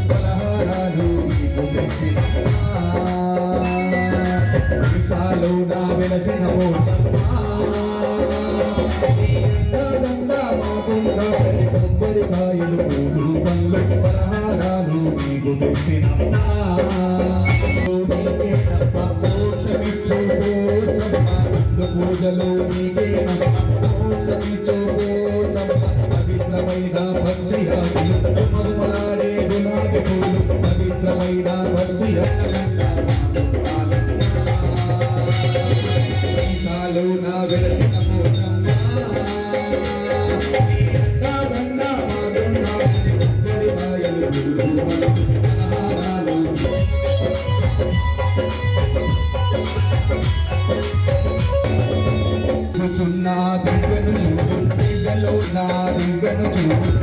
పలహారాలు నీకు తెచ్చినాలో నా వెలసిన కొబ్బరికాయలు పూలు పళ్ళు పలహారాలు నీకు తెచ్చినా పూజలో నీకే పవిత్రమైన భక్తి మరుమలాడే గులాబీ పూలు పవిత్రమైన భక్తి నా వెలసిన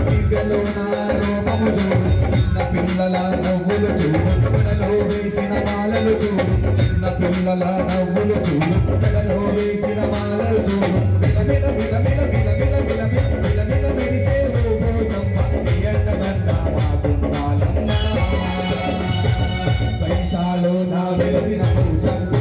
దివ్యలో నా రూపము చూడు చిన్న పిల్లల నవ్వులు చూడు మెడలో వేసిన మాలలు చూడు చిన్న పిల్లల నవ్వులు చూడు మెడలో వేసిన మాలలు చూడు మిల మిల మిల మిల మిల మిల మిల మిల మిల మెరిసే రూపోజమ్మ ఎన్నదన్న మా గుండాలమ్మ పైసాలో నా వెలసిన పూజమ్మ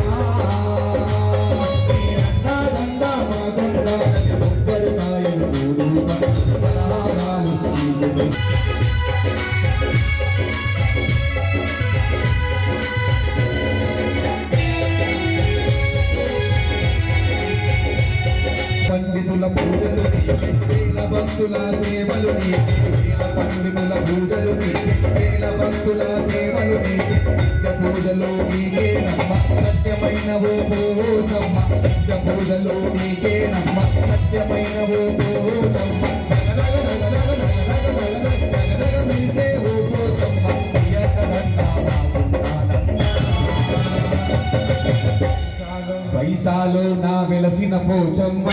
పండితుల పూజలు వేల భక్తుల సేవలు వేల పండితుల పూజలు వేల భక్తుల సేవలు పూజలో నీకే నమ్మ సత్యమైన ఓ పోచమ్మ పూజలో నీకే నమ్మ సత్యమైన ఓ పోచమ్మ పైసాలో నా వెలసిన పోచమ్మ